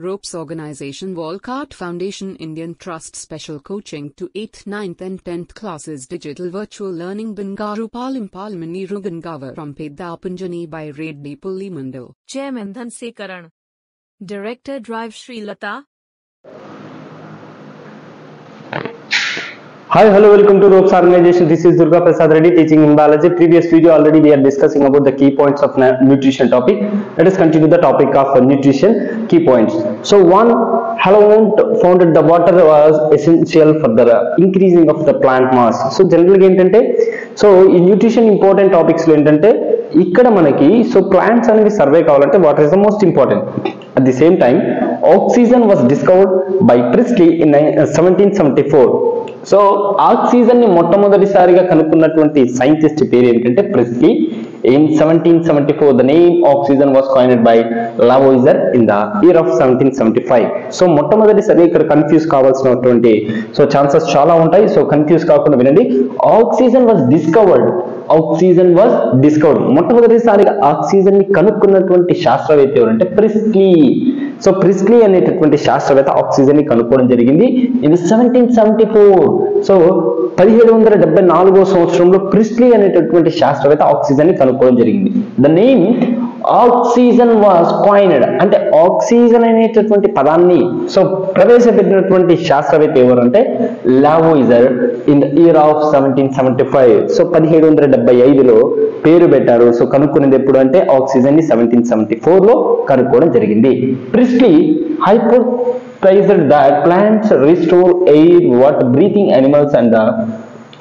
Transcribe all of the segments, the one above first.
Ropes Organization Walcott Foundation Indian Trust Special Coaching to 8th, 9th and 10th classes Digital Virtual Learning Bangaru Palmani Rugangavar from Pedapunjani by Reddy Pulli Mandal. Chairman Dhansekaran. Director Drive Sri Lata. Hi, hello, welcome to Ropes Organization. This is Durga Prasad Reddy teaching in biology. Previous video already we are discussing about the key points of nutrition topic. Let us continue the topic of nutrition key points. So one, Helmont found the water was essential for the increasing of the plant mass. So generally ఏంటంటే in nutrition important topics లో ఏంటంటే ఇక్కడ మనకి plants అనేవి survey కావాలంటే water is the most important. At the same time, oxygen was discovered by Priestley in 1774. So oxygen ని మొట్టమొదటిసారిగా కనుక్కున్నటువంటి scientist పేరు ఏంటంటే Priestley. In 1774, the name oxygen was coined by Lavoisier in the year of 1775. So మొట్టమొదటిసారి ఇక్కడ confuse కావాల్సినటువంటి chances చాలా ఉంటాయి. So confuse కాకుండా వినండి. Oxygen was discovered. మొట్టమొదటిసారిగా ఆక్సిజన్ ని కనుక్కున్నటువంటి శాస్త్రవేత్త ఎవరంటే ప్రిస్లీ. సో ప్రిస్లీ అనేటటువంటి శాస్త్రవేత్త ఆక్సిజన్ ని కనుక్కోవడం జరిగింది ఇది 1774. సో 1774 సంవత్సరంలో ప్రిస్లీ అనేటటువంటి శాస్త్రవేత్త ఆక్సిజన్ ని కనుక్కోవడం జరిగింది. The name oxygen was coined అంటే ఆక్సిజన్ అనేటటువంటి పదాన్ని ప్రవేశపెట్టినటువంటి శాస్త్రవేత్త ఎవరంటే Lavoisier in the year of 1775. 1775లో పేరు పెట్టారు. కనుక్కునేది ఎప్పుడు అంటే ఆక్సిజన్ ని 1774 లో కనుక్కోవడం జరిగింది. Priestley hypothesized that plants restore air what breathing animals and the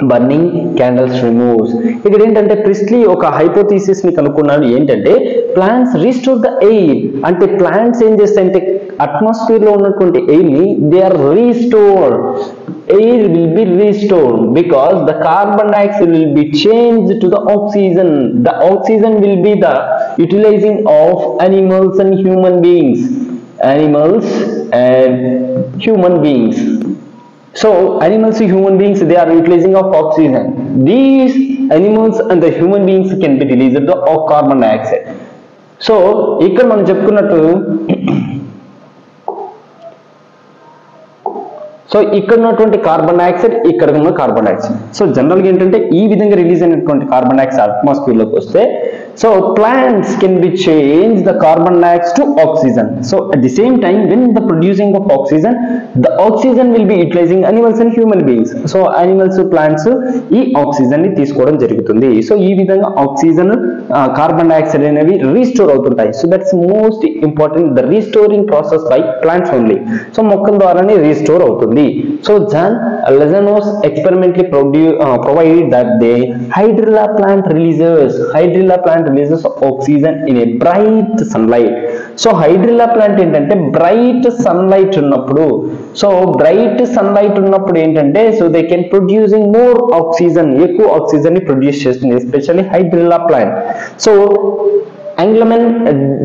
burning candles removes. ఇక్కడ ఏంటంటే ప్రిస్లీ ఒక హైపోథీసిస్ ని కనుక్కున్నాడు. ఏంటంటే ప్లాంట్స్ రీస్టోర్ ద ఎయిర్ అంటే ప్లాంట్స్ ఏం చేస్తాయంటే అట్మాస్ఫియర్ లో ఉన్నటువంటి ఎయిర్ ని they are restore. Air will be restored because the carbon dioxide will be changed to the oxygen. The oxygen will be the utilizing of animals and human beings. So animals and human beings, they are utilizing of oxygen. These animals and the human beings can be released the carbon dioxide. So ఇక్కడ మనం చెప్పుకున్నట్టు ఇక్కడ ఉన్నటువంటి carbon dioxide ఇక్కడ ఉన్న carbon dioxide general గా ఏంటంటే ఈ విధంగా రిలీజ్ అయినటువంటి కార్బన్ డైఆక్సైడ్ అట్మాస్ఫియర్ లోకి వస్తే plants can be changed the carbon dioxide to oxygen. At the same time when the producing of oxygen, the oxygen will be utilizing animals and human beings. Animals plants ఈ oxygen ని తీసుకోవడం జరుగుతుంది. ఈ విధంగా oxygen carbon dioxide అనేవి restore అవుతుంటాయి. That's most important the restoring process by plants only. మొక్కల ద్వారానే రీస్టోర్ అవుతుంది. John Lezanos experimentally provided that the hydrilla plant releases oxygen in a bright sunlight. Hydrilla plant ఏంటంటే బ్రైట్ సన్లైట్ ఉన్నప్పుడు ఏంటంటే they can producing more oxygen ఎక్కువ oxygen ని produce చేస్తుంది especially hydrilla plant. Engelmann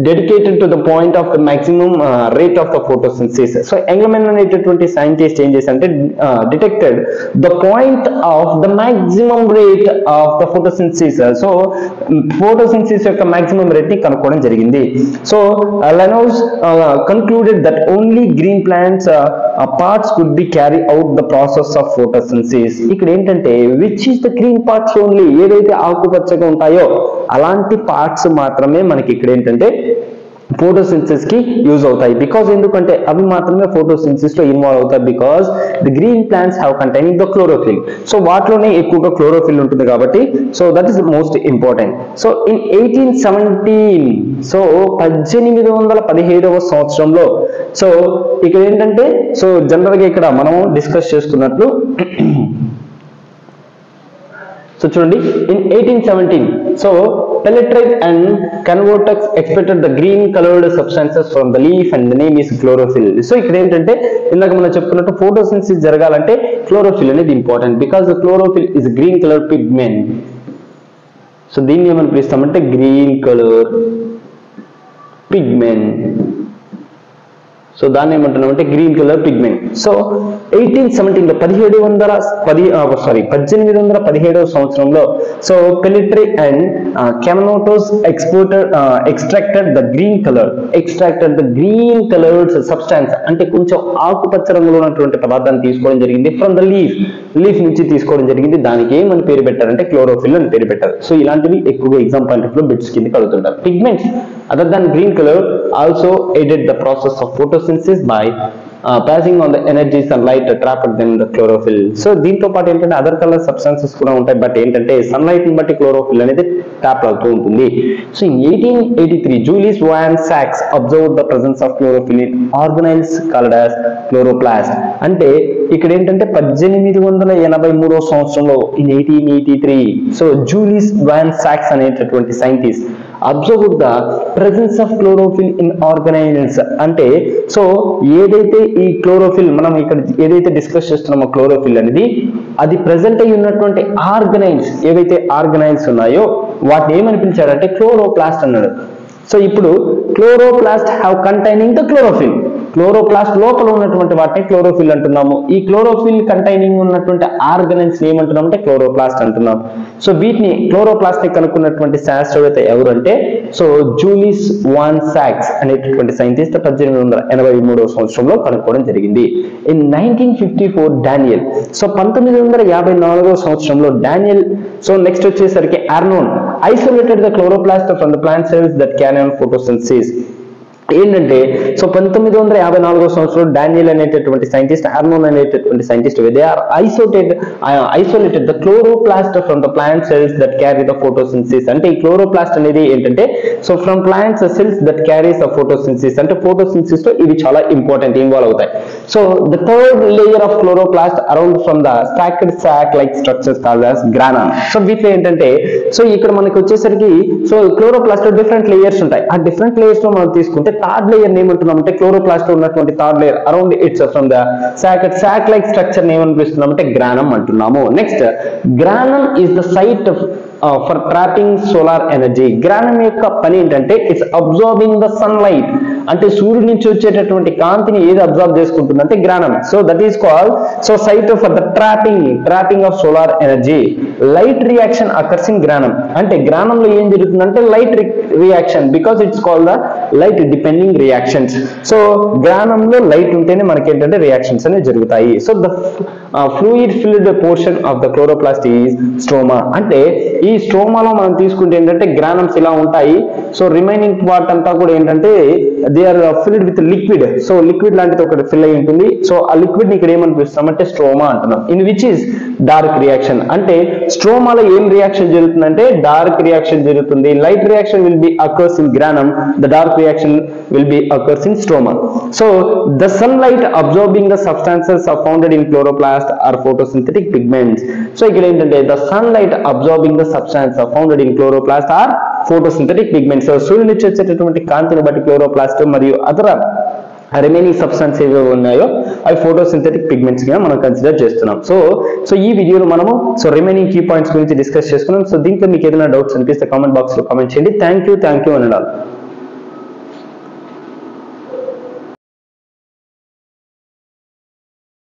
dedicated to the point of the maximum rate of the photosynthesis. Engelmann అనేటటువంటి scientist ఏం చేశారంటే detected the point of the maximum rate of the photosynthesis. photosynthesis యొక్క maximum rate ని కనుక్కోవడం జరిగింది. Lezanos concluded that only green plants parts could be carry out the process of photosynthesis. ఇక్కడ ఏంటంటే which is the green parts only, ఏదైతే ఆకుపచ్చగా ఉంటాయో అలాంటి పార్ట్స్ మాత్రమే మనకి ఇక్కడ ఏంటంటే ఫోటోసింథసిస్ కి యూజ్ అవుతాయి. బికాజ్ ఎందుకంటే అవి మాత్రమే ఫోటోసింథసిస్ లో ఇన్వాల్వ్ అవుతాయి. Because the green plants have containing the chlorophyll. వాటిలోనే ఎక్కువగా క్లోరోఫిల్ ఉంటుంది కాబట్టి that is most important. In 1817 1817వ సంవత్సరంలో ఇక్కడ ఏంటంటే జనరల్ గా ఇక్కడ మనం డిస్కస్ చేసుకున్నట్లు చూడండి in 1817 Pelletrite and Convertex expected the green colored substances from the leaf and the name is chlorophyll. ఇక్కడ ఏంటంటే ఇందాక మనం చెప్పుకున్నట్టు ఫోటోసింథసిస్ జరగాలంటే క్లోరోఫిల్ అనేది important because chlorophyll is green colour pigment. దీన్ని ఏమని పిలుస్తామంటే గ్రీన్ కలర్ పిగ్మెంట్. సో దాన్ని ఏమంటున్నాం అంటే గ్రీన్ కలర్ పిగ్మెంట్. సో 1817 1817 సంవత్సరంలో so Pelletier and Caventou extracted the green coloured substance అంటే కొంచెం ఆకుపచ్చ రంగులో ఉన్నటువంటి పదార్థాన్ని తీసుకోవడం జరిగింది ఫ్రమ్ ద లీఫ్ నుంచి తీసుకోవడం జరిగింది. దానికి ఏమని పేరు పెట్టారంటే క్లోరోఫిల్ అని పేరు పెట్టారు. సో ఇలాంటివి ఎక్కువగా ఎగ్జామ్ పాయింట్ ఆఫ్ లో బిట్స్ కింద కడుగుతుంటారు. Pigments other than green color also aided the process of photosynthesis by passing on the energy sunlight trapped in the chlorophyll. So దీంతో పాటు ఏంటంటే అదర్ కలర్ సబ్స్టాన్సెస్ కూడా ఉంటాయి, బట్ ఏంటంటే సన్లైట్ ని బట్టి క్లోరోఫిల్ అనేది ట్యాప్ అవుతూ ఉంటుంది. సో ఇన్ 1883 జూలియస్ వాన్ సాక్స్ observed the presence of chlorophyll in organelles called as chloroplast. అంటే ఇక్కడ ఏంటంటే 1883 సంవత్సరంలో ఇన్ 1883 సో జూలియస్ వాన్ సాక్స్ అనేటటువంటి scientist observed the presence of chlorophyll in organelles. అంటే సో ఏదైతే ఈ క్లోరోఫిల్ మనం ఇక్కడ ఏదైతే డిస్కస్ చేస్తున్నామో క్లోరోఫిల్ అనేది అది ప్రెసెంట్ అయి ఉన్నటువంటి ఆర్గనైల్స్ ఏవైతే ఆర్గనైల్స్ ఉన్నాయో వాటిని ఏమని పిలిచారంటే క్లోరోప్లాస్ట్ అన్నాడు. సో ఇప్పుడు chloroplast have containing the chloroplast లోపల ఉన్నటువంటి వాటిని క్లోరోఫిల్ అంటున్నాము. ఈ క్లోరోఫిల్ కంటైనింగ్ ఉన్నటువంటి ఆర్గనైల్స్ ఏమంటున్నాం అంటే క్లోరోప్లాస్ట్ అంటున్నాం. సో వీటిని క్లోరోప్లాస్ట్ ని కనుక్కున్నటువంటి శాస్త్రవేత్త ఎవరు అంటే సో జూలియస్ వాన్ సాక్స్ అనేటటువంటి సైంటిస్ట్ 1883 సంవత్సరంలో కనుక్కోవడం జరిగింది. ఇన్ 1954 డానియల్ సో 1954 సంవత్సరంలో డానియల్ సో నెక్స్ట్ వచ్చేసరికి ఆర్నోన్ isolated the chloroplast from the plant cells that carry on photosynthesis. ఏంటంటే సో 1954 సంవత్సరంలో డానియల్ అనేటటువంటి సైంటిస్ట్ ఆర్నోన్ అనేటటువంటి scientist they are isolated the chloroplast from the plant cells that carry the photosynthesis. అంటే ఈ chloroplast అనేది ఏంటంటే so from plant cells that carries the photosynthesis అంటే photosynthesis లో ఇవి చాలా ఇంపార్టెంట్ ఇన్వాల్వ్ అవుతాయి. So the third layer of chloroplast around from the stacked sac like structures called as granum. So వీటిలో ఏంటంటే సో ఇక్కడ మనకి వచ్చేసరికి సో క్లోరోప్లాస్ట్ లో డిఫరెంట్ లేయర్స్ ఉంటాయి. ఆ డిఫరెంట్ లేయర్స్ లో మనం తీసుకుంటే థర్డ్ లేయర్ ఏమంటున్నాం అంటే క్లోరోప్లాస్ట్ లో ఉన్నటువంటి third layer around its from the sac like structure ఏమని పిలుస్తున్నాం అంటే గ్రానమ్ అంటున్నాము. Next granum is the site for trapping solar energy. Granum యొక్క పని ఏంటంటే ఇట్స్ అబ్జార్బింగ్ ద సన్లైట్ అంటే సూర్యుడి నుంచి వచ్చేటటువంటి కాంతిని ఏది అబ్జార్బ్ చేసుకుంటుంది అంటే granum. So that is called so site for the trapping of solar energy. Light reaction occurs in granum అంటే గ్రానమ్ లో ఏం జరుగుతుందంటే light reaction because it's called the light depending reactions. So granum లో light ఉంటేనే మనకి ఏంటంటే reactions అనేవి జరుగుతాయి. So the fluid filled portion of the chloroplast is stroma. అంటే ఈ స్ట్రోమాలో మనం తీసుకుంటే ఏంటంటే గ్రానమ్స్ ఇలా ఉంటాయి. సో రిమైనింగ్ పార్ట్ అంతా కూడా ఏంటంటే they are filled with liquid. So liquid లాంటిది ఒకటి ఫిల్ అయి ఉంటుంది. సో ఆ లిక్విడ్ ని ఇక్కడ ఏమని పిలుస్తాం అంటే స్ట్రోమా అంటున్నాం. In which is dark reaction అంటే స్ట్రోమాలో ఏం రియాక్షన్ జరుగుతుందంటే డార్క్ రియాక్షన్ జరుగుతుంది. Light reaction will be occurs in granum, the dark reaction will be occurs in stroma. So the sunlight absorbing the substances are found in chloroplast are photosynthetic pigments. So ఇక్కడ ఏంటంటే the sunlight absorbing the substances are found in chloroplast are photosynthetic pigments. So సూర్యుడి నుంచి వచ్చేటటువంటి కాంతిని బట్టి chloroplast మరియు other remaining substance ఏవో ఉన్నాయో అవి ఫోటోసింథెటిక్ పిగ్మెంట్స్ గా మనం కన్సిడర్ చేస్తున్నాం. సో ఈ వీడియోలో మనము సో రిమైనింగ్ కీ పాయింట్స్ గురించి డిస్కస్ చేసుకున్నాం. సో దీంట్లో మీకు ఏదైనా డౌట్స్ అనిపిస్తే కామెంట్ బాక్స్ లో కామెంట్ చేయండి. థ్యాంక్ యూ అని